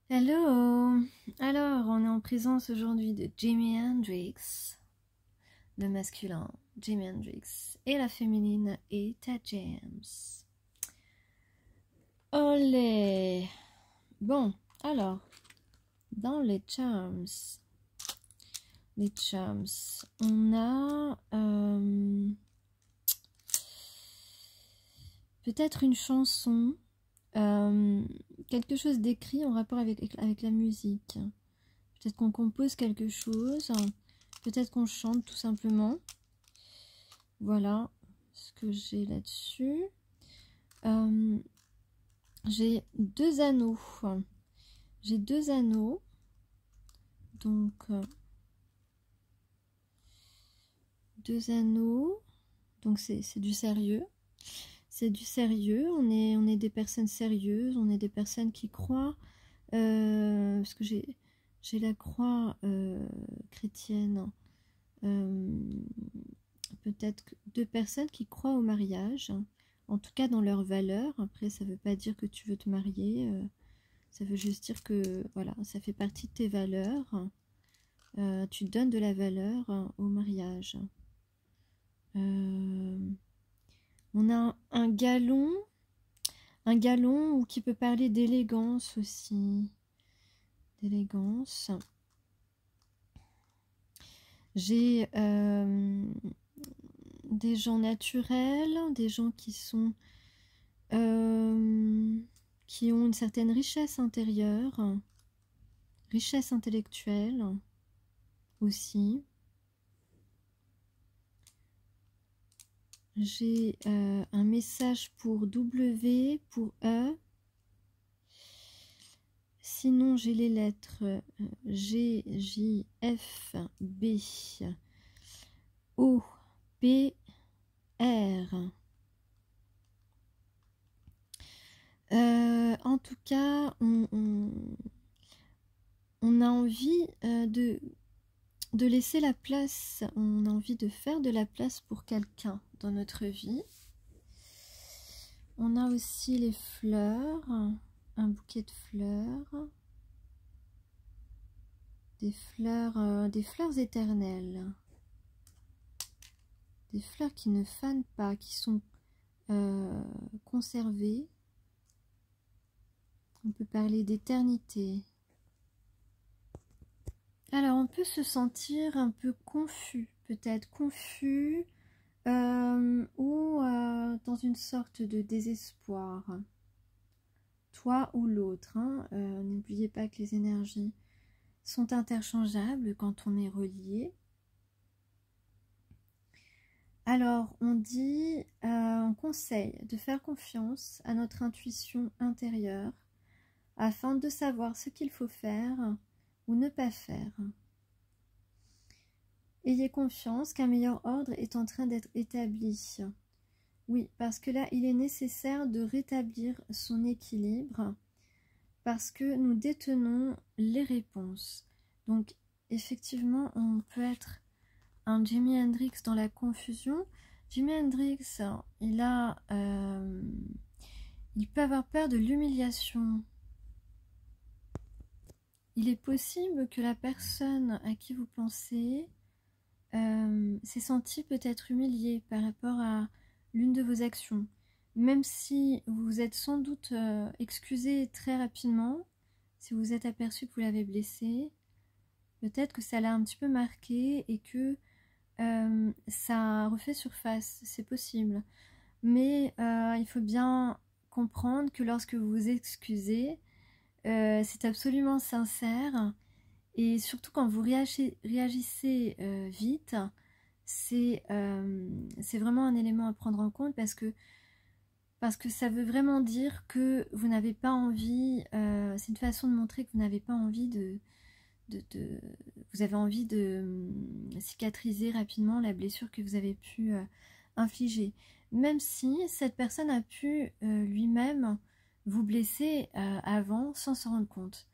Hello! Alors, on est en présence aujourd'hui de Jimi Hendrix, le masculin Jimi Hendrix, et la féminine Etta James. Olé! Bon, alors, dans les charms, on a peut-être une chanson, quelque chose d'écrit en rapport avec la musique. Peut-être qu'on compose quelque chose, peut-être qu'on chante tout simplement. Voilà ce que j'ai là-dessus. J'ai deux anneaux. J'ai deux anneaux. Donc, deux anneaux. Donc, c'est du sérieux. C'est du sérieux. On est des personnes sérieuses. On est des personnes qui croient. Parce que j'ai la croix chrétienne. Peut-être deux personnes qui croient au mariage, en tout cas dans leurs valeurs. Après, ça ne veut pas dire que tu veux te marier, ça veut juste dire que voilà, ça fait partie de tes valeurs. Tu donnes de la valeur au mariage. On a un galon qui peut parler d'élégance aussi. D'élégance. J'ai des gens naturels, des gens qui sont qui ont une certaine richesse intérieure, richesse intellectuelle aussi. J'ai un message pour W, pour E. Sinon, j'ai les lettres G, J, F, B, O, P, R. En tout cas, on a envie de laisser la place, on a envie de faire de la place pour quelqu'un dans notre vie. On a aussi les fleurs, un bouquet de fleurs, des fleurs éternelles, des fleurs qui ne fanent pas, qui sont conservées. On peut parler d'éternité. Alors, on peut se sentir un peu confus, peut-être confus ou dans une sorte de désespoir. Toi ou l'autre. Hein. N'oubliez pas que les énergies sont interchangeables quand on est relié. Alors, on dit, on conseille de faire confiance à notre intuition intérieure afin de savoir ce qu'il faut faire ou ne pas faire. Ayez confiance qu'un meilleur ordre est en train d'être établi. Oui, parce que là, il est nécessaire de rétablir son équilibre parce que nous détenons les réponses. Donc, effectivement, on peut être un Jimi Hendrix dans la confusion. Jimi Hendrix, il peut avoir peur de l'humiliation. Il est possible que la personne à qui vous pensez s'est sentie peut-être humiliée par rapport à l'une de vos actions. Même si vous vous êtes sans doute excusé très rapidement, si vous vous êtes aperçu que vous l'avez blessé, peut-être que ça l'a un petit peu marqué et que ça refait surface, c'est possible. Mais il faut bien comprendre que lorsque vous vous excusez, c'est absolument sincère et surtout quand vous réagissez vite, c'est vraiment un élément à prendre en compte parce que ça veut vraiment dire que vous n'avez pas envie, c'est une façon de montrer que vous n'avez pas envie vous avez envie de cicatriser rapidement la blessure que vous avez pu infliger. Même si cette personne a pu lui-même vous blesser avant sans s'en rendre compte.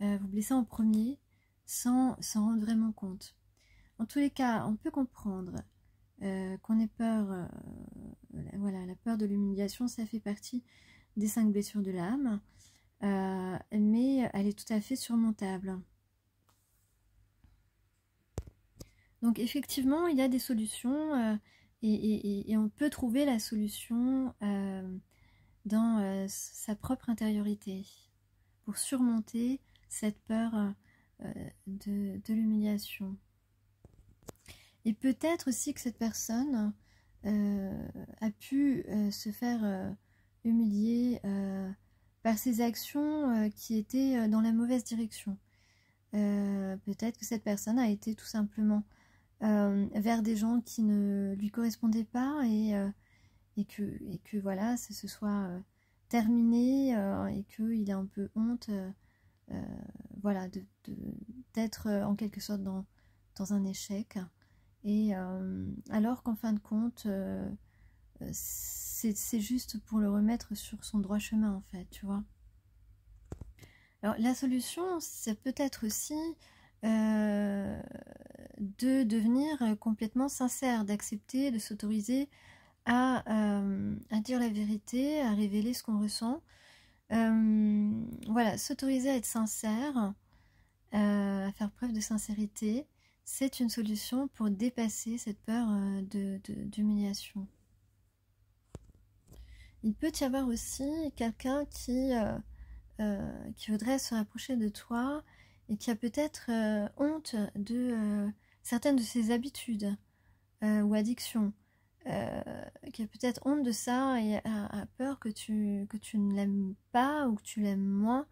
Vous blesser en premier sans s'en rendre vraiment compte. En tous les cas, on peut comprendre qu'on ait peur. Voilà, la peur de l'humiliation, ça fait partie des 5 blessures de l'âme. mais elle est tout à fait surmontable. Donc effectivement, il y a des solutions et on peut trouver la solution dans sa propre intériorité pour surmonter cette peur de l'humiliation. Et peut-être aussi que cette personne a pu se faire humilier par ses actions qui étaient dans la mauvaise direction. Peut-être que cette personne a été tout simplement vers des gens qui ne lui correspondaient pas et que voilà, ça se soit terminé et qu'il ait un peu honte voilà, d'être en quelque sorte dans un échec. Et alors qu'en fin de compte, c'est juste pour le remettre sur son droit chemin, en fait, tu vois. Alors, la solution, c'est peut-être aussi de devenir complètement sincère, d'accepter, de s'autoriser à dire la vérité, à révéler ce qu'on ressent. Voilà, s'autoriser à être sincère, à faire preuve de sincérité, c'est une solution pour dépasser cette peur d'humiliation. Il peut y avoir aussi quelqu'un qui voudrait se rapprocher de toi et qui a peut-être honte de certaines de ses habitudes ou addictions, qui a peut-être honte de ça et a peur que tu ne l'aimes pas ou que tu l'aimes moins,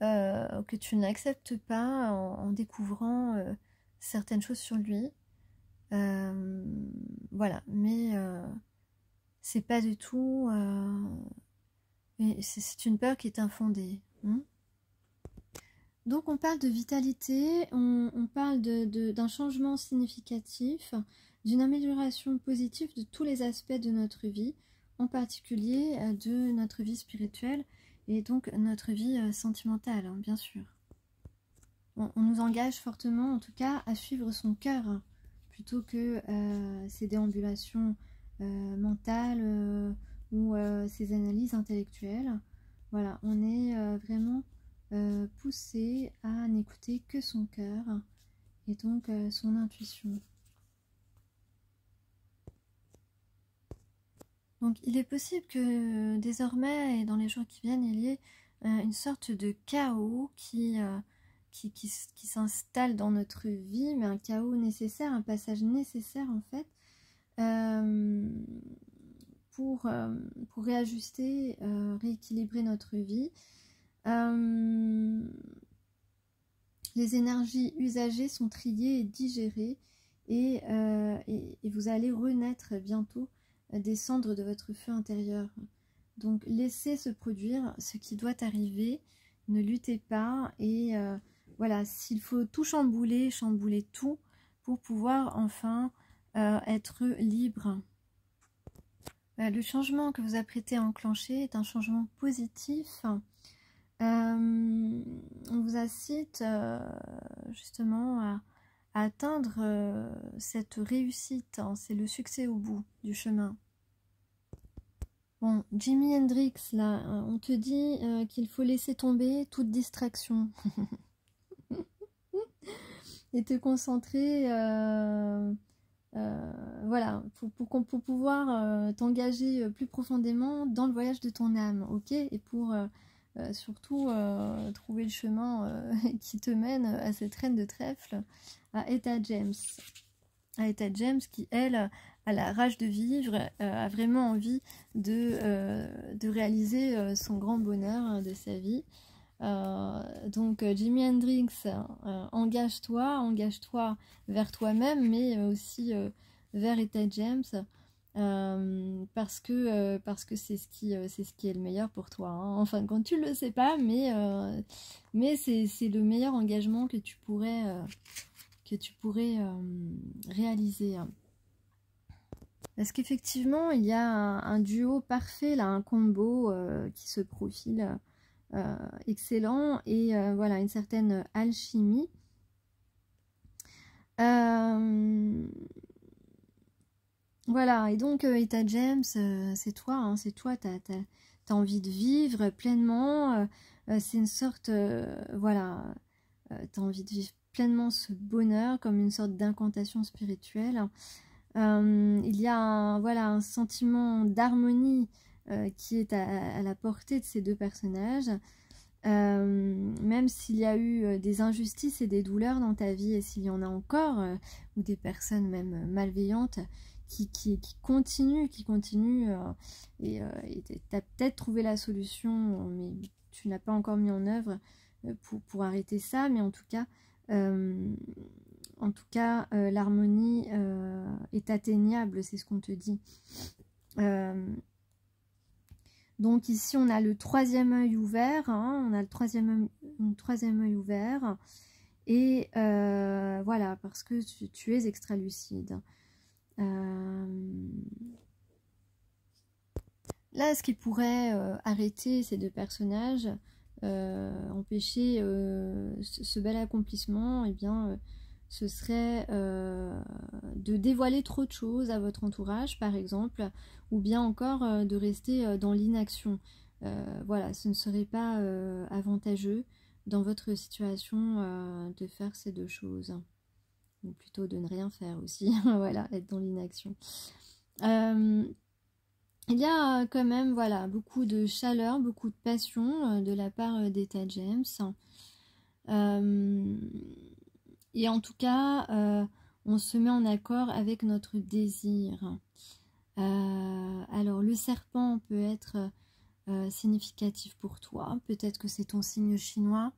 ou que tu n'acceptes pas en découvrant certaines choses sur lui. Voilà, mais c'est pas du tout... c'est une peur qui est infondée. Donc on parle de vitalité, on parle d'un changement significatif, d'une amélioration positive de tous les aspects de notre vie, en particulier de notre vie spirituelle et donc notre vie sentimentale, hein, bien sûr. On nous engage fortement, en tout cas, à suivre son cœur, hein, plutôt que ses déambulations mentales ou ses analyses intellectuelles. Voilà, on est vraiment poussé à n'écouter que son cœur et donc son intuition. Donc il est possible que désormais et dans les jours qui viennent, il y ait une sorte de chaos qui s'installe dans notre vie, mais un chaos nécessaire, un passage nécessaire en fait, pour réajuster, rééquilibrer notre vie. Les énergies usagées sont triées et digérées et vous allez renaître bientôt des cendres de votre feu intérieur. Donc laissez se produire ce qui doit arriver, ne luttez pas et voilà, s'il faut tout chambouler, chambouler tout pour pouvoir enfin être libre. Le changement que vous apprêtez à enclencher est un changement positif. On vous incite justement à atteindre cette réussite, hein, c'est le succès au bout du chemin. Bon, Jimi Hendrix, là, on te dit qu'il faut laisser tomber toute distraction et te concentrer, voilà, pour pouvoir t'engager plus profondément dans le voyage de ton âme, ok? Et pour surtout trouver le chemin qui te mène à cette reine de trèfle, à Etta James. À Etta James qui, elle, a la rage de vivre, a vraiment envie de réaliser son grand bonheur de sa vie. Donc Jimi Hendrix, engage-toi vers toi-même, mais aussi vers Etta James, parce que c'est ce qui est le meilleur pour toi, hein. En fin de compte, tu le sais pas, mais c'est le meilleur engagement que tu pourrais réaliser. Parce qu'effectivement, il y a un duo parfait, là, un combo qui se profile excellent et voilà, une certaine alchimie. Voilà, et donc Etta James, c'est toi, hein, c'est toi, t'as envie de vivre pleinement, c'est une sorte, voilà, tu as envie de vivre pleinement ce bonheur comme une sorte d'incantation spirituelle. Il y a voilà, un sentiment d'harmonie qui est à la portée de ces deux personnages. Même s'il y a eu des injustices et des douleurs dans ta vie, et s'il y en a encore, ou des personnes même malveillantes qui continuent, et tu as peut-être trouvé la solution, mais tu n'as pas encore mis en œuvre pour arrêter ça, mais l'harmonie est atteignable, c'est ce qu'on te dit. Donc ici, on a le troisième œil ouvert, hein, on a le troisième œil ouvert, et voilà, parce que tu es extra-lucide. Là, ce qui pourrait arrêter ces deux personnages, empêcher ce bel accomplissement, eh bien, ce serait de dévoiler trop de choses à votre entourage, par exemple, ou bien encore de rester dans l'inaction. Voilà, ce ne serait pas avantageux dans votre situation de faire ces deux choses. Ou plutôt de ne rien faire aussi, voilà, être dans l'inaction. Il y a quand même, voilà, beaucoup de chaleur, beaucoup de passion de la part d'Etta James. Et en tout cas, on se met en accord avec notre désir. Alors, le serpent peut être significatif pour toi. Peut-être que c'est ton signe chinois.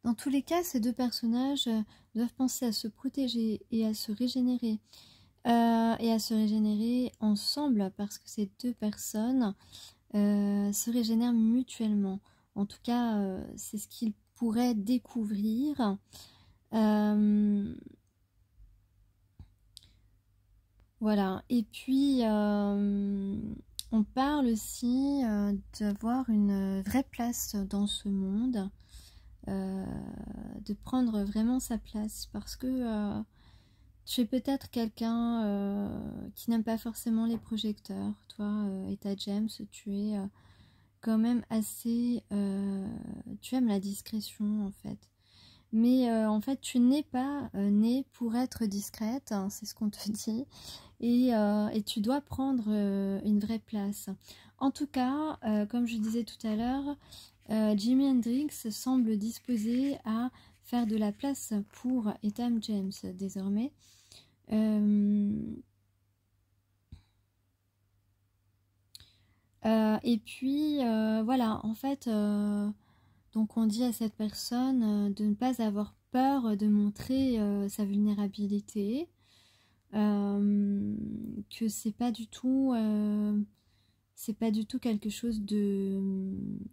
Dans tous les cas, ces deux personnages doivent penser à se protéger et à se régénérer. Ensemble, parce que ces deux personnes se régénèrent mutuellement. En tout cas, c'est ce qu'ils pourraient découvrir. Voilà. Et puis, on parle aussi d'avoir une vraie place dans ce monde, de prendre vraiment sa place, parce que tu es peut-être quelqu'un qui n'aime pas forcément les projecteurs. Toi, Etta James, tu es quand même assez... tu aimes la discrétion, en fait. Mais en fait, tu n'es pas née pour être discrète, hein, c'est ce qu'on te dit. Et tu dois prendre une vraie place. En tout cas, comme je disais tout à l'heure, Jimi Hendrix semble disposé à faire de la place pour Etta James désormais. Et puis voilà, en fait, donc on dit à cette personne de ne pas avoir peur de montrer sa vulnérabilité, que c'est pas du tout quelque chose de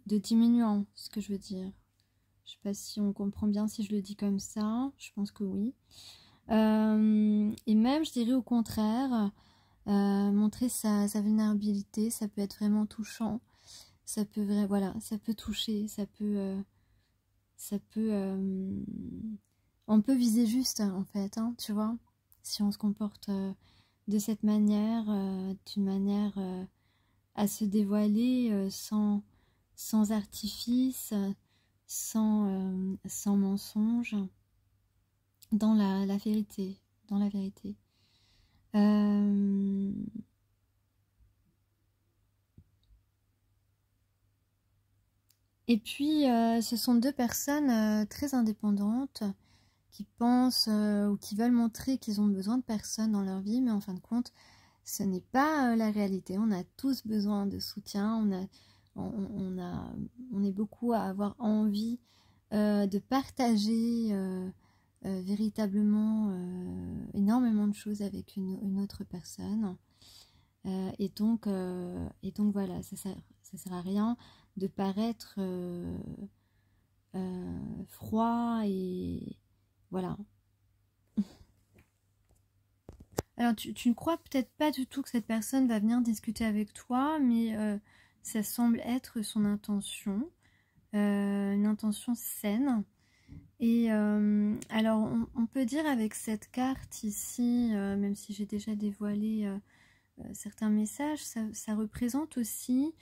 diminuant, ce que je veux dire. Je sais pas si on comprend bien si je le dis comme ça, je pense que oui. Et même, je dirais au contraire, montrer sa vulnérabilité, ça peut être vraiment touchant. Ça peut, voilà, ça peut toucher, on peut viser juste, en fait, hein, tu vois, si on se comporte de cette manière, d'une manière à se dévoiler sans artifice, sans mensonge, dans la vérité, dans la vérité. Et puis, ce sont deux personnes très indépendantes qui pensent ou qui veulent montrer qu'ils ont besoin de personne dans leur vie, mais en fin de compte, ce n'est pas la réalité. On a tous besoin de soutien, on est beaucoup à avoir envie de partager véritablement énormément de choses avec une autre personne. Et donc voilà, ça sert à rien de paraître froid et voilà. Alors tu ne crois peut-être pas du tout que cette personne va venir discuter avec toi, mais ça semble être son intention, une intention saine. Et alors on peut dire avec cette carte ici, même si j'ai déjà dévoilé certains messages, ça représente aussi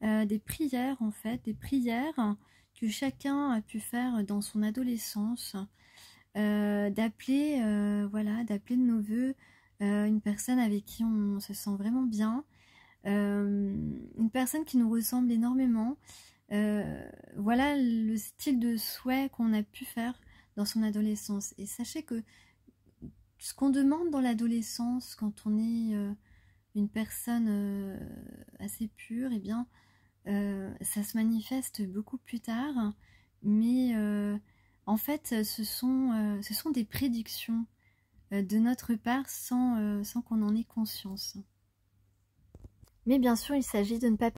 des prières en fait, des prières que chacun a pu faire dans son adolescence, d'appeler voilà, d'appeler de nos voeux une personne avec qui on se sent vraiment bien, une personne qui nous ressemble énormément. Voilà le style de souhait qu'on a pu faire dans son adolescence. Et sachez que ce qu'on demande dans l'adolescence, quand on est une personne assez pure, eh bien, ça se manifeste beaucoup plus tard. Mais en fait, ce sont des prédictions de notre part sans qu'on en ait conscience. Mais bien sûr, il s'agit de ne pas